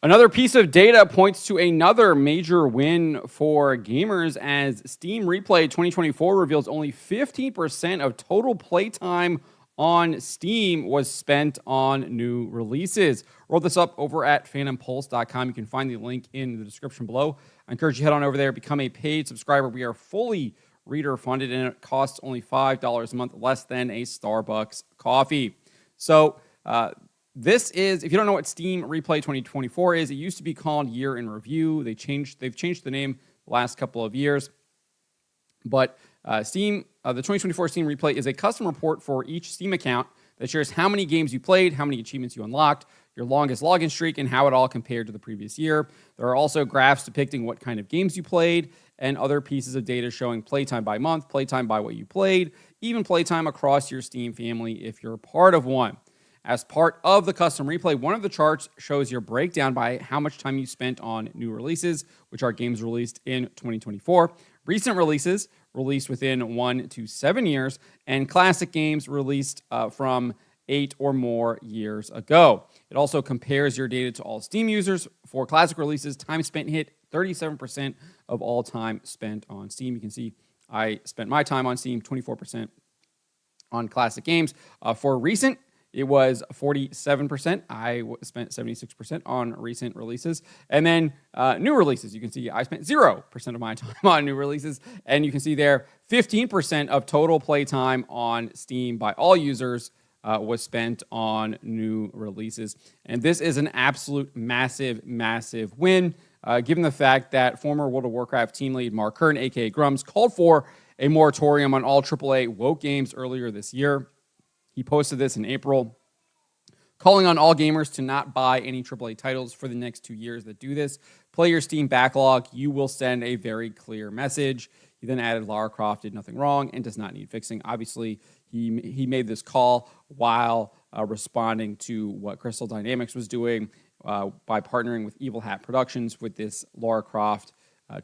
Another piece of data points to another major win for gamers as Steam Replay 2024 reveals only 15% of total playtime on Steam was spent on new releases. Roll this up over at phantompulse.com. You can find the link in the description below. I encourage you to head on over there, become a paid subscriber. We are fully reader funded and it costs only $5 a month, less than a Starbucks coffee. So, this is, if you don't know what Steam Replay 2024 is, it used to be called Year in Review. They've changed the name the last couple of years. But the 2024 Steam Replay is a custom report for each Steam account that shares how many games you played, how many achievements you unlocked, your longest login streak, and how it all compared to the previous year. There are also graphs depicting what kind of games you played and other pieces of data showing playtime by month, playtime by what you played, even playtime across your Steam family if you're part of one. As part of the custom replay, one of the charts shows your breakdown by how much time you spent on new releases, which are games released in 2024, recent releases released within 1 to 7 years, and classic games released from 8 or more years ago. It also compares your data to all Steam users. For classic releases, time spent hit 37% of all time spent on Steam. You can see I spent my time on Steam, 24% on classic games. For recent, it was 47%. I spent 76% on recent releases. And then new releases, you can see I spent 0% of my time on new releases. And you can see there 15% of total playtime on Steam by all users was spent on new releases. And this is an absolute massive, massive win, given the fact that former World of Warcraft team lead Mark Kern, a.k.a. Grums, called for a moratorium on all AAA woke games earlier this year. He posted this in April, calling on all gamers to not buy any AAA titles for the next 2 years that do this. Play your Steam backlog. You will send a very clear message. He then added Lara Croft did nothing wrong and does not need fixing. Obviously, he made this call while responding to what Crystal Dynamics was doing by partnering with Evil Hat Productions with this Lara Croft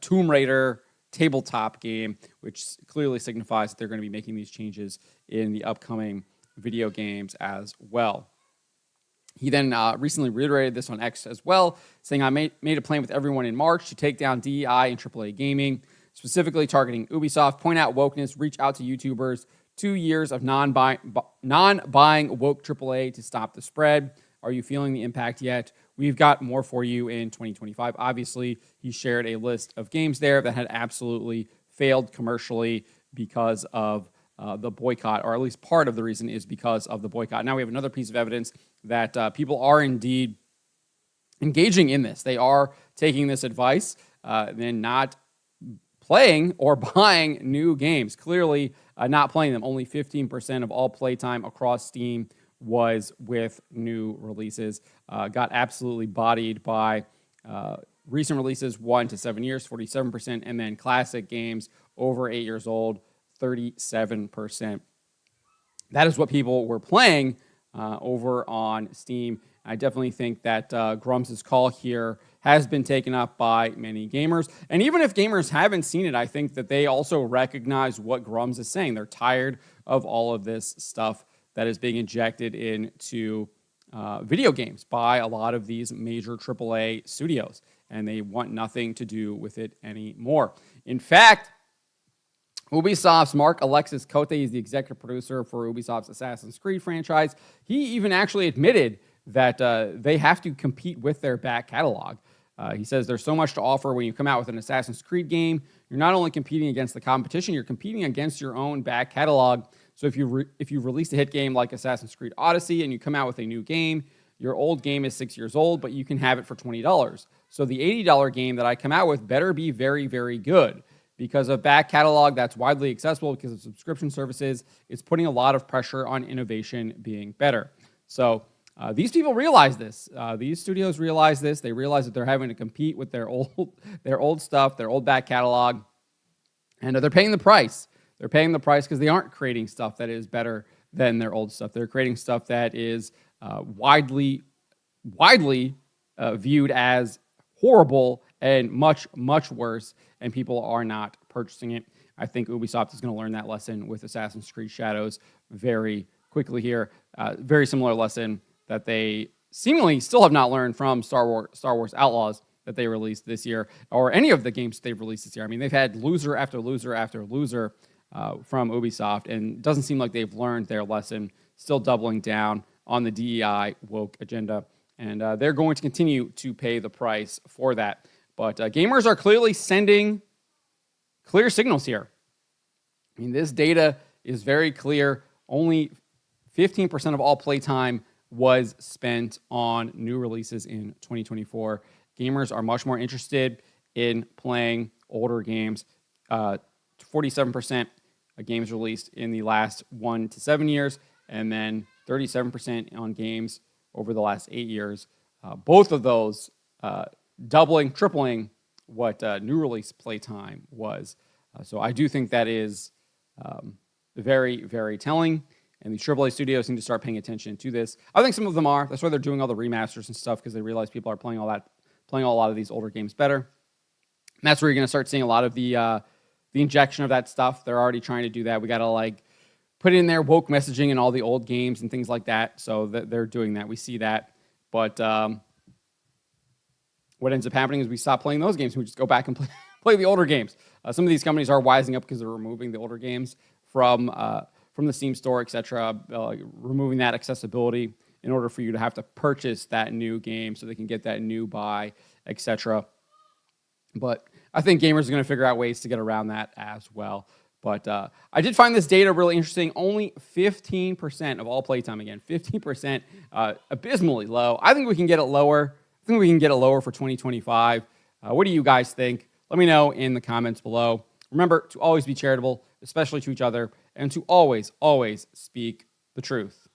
Tomb Raider tabletop game, which clearly signifies that they're going to be making these changes in the upcoming video games as well. He then recently reiterated this on X as well, saying, I made a plan with everyone in March to take down DEI and AAA gaming, specifically targeting Ubisoft, point out wokeness, reach out to YouTubers, 2 years of non-buying woke AAA to stop the spread. Are you feeling the impact yet? We've got more for you in 2025. Obviously, he shared a list of games there that had absolutely failed commercially because of the boycott, or at least part of the reason is because of the boycott. Now we have another piece of evidence that people are indeed engaging in this. They are taking this advice and not playing or buying new games. Clearly not playing them. Only 15% of all playtime across Steam was with new releases. Got absolutely bodied by recent releases, 1 to 7 years, 47%, and then classic games over 8 years old, 37%. That is what people were playing over on Steam. I definitely think that Grums' call here has been taken up by many gamers. And even if gamers haven't seen it, I think that they also recognize what Grums is saying. They're tired of all of this stuff that is being injected into video games by a lot of these major AAA studios, and they want nothing to do with it anymore. In fact, Ubisoft's Mark Alexis Cote is the executive producer for Ubisoft's Assassin's Creed franchise. He even actually admitted that they have to compete with their back catalog. He says there's so much to offer when you come out with an Assassin's Creed game. You're not only competing against the competition, you're competing against your own back catalog. So if you release a hit game like Assassin's Creed Odyssey and you come out with a new game, your old game is 6 years old, but you can have it for $20. So the $80 game that I come out with better be very, very good. Because of back catalog that's widely accessible because of subscription services, it's putting a lot of pressure on innovation being better. So these people realize this. These studios realize this. They realize that they're having to compete with their old stuff, their old back catalog, and they're paying the price. They're paying the price because they aren't creating stuff that is better than their old stuff. They're creating stuff that is widely viewed as horrible and much, much worse, and people are not purchasing it. I think Ubisoft is going to learn that lesson with Assassin's Creed Shadows very quickly here. Very similar lesson that they seemingly still have not learned from Star Wars Outlaws that they released this year, or any of the games they've released this year. I mean, they've had loser after loser after loser from Ubisoft, and it doesn't seem like they've learned their lesson, still doubling down on the DEI woke agenda, and they're going to continue to pay the price for that. But gamers are clearly sending clear signals here. I mean, this data is very clear. Only 15% of all playtime was spent on new releases in 2024. Gamers are much more interested in playing older games. 47% of games released in the last 1 to 7 years, and then 37% on games over the last 8 years. Both of those doubling, tripling what new release playtime was. So I do think that is very, very telling. And the AAA studios need to start paying attention to this. I think some of them are. That's why they're doing all the remasters and stuff, because they realize people are playing a lot of these older games better. And that's where you're going to start seeing a lot of the injection of that stuff. They're already trying to do that. We got to put in their woke messaging in all the old games and things like that. So they're doing that. We see that. But what ends up happening is we stop playing those games and we just go back and play the older games. Some of these companies are wising up because they're removing the older games from the Steam store, etc., removing that accessibility in order for you to have to purchase that new game so they can get that new buy, etc. But I think gamers are going to figure out ways to get around that as well. But I did find this data really interesting. Only 15% of all playtime, again, 15%, abysmally low. I think we can get it lower. I think we can get it lower for 2025. What do you guys think? Let me know in the comments below. Remember to always be charitable, especially to each other, and to always, always speak the truth.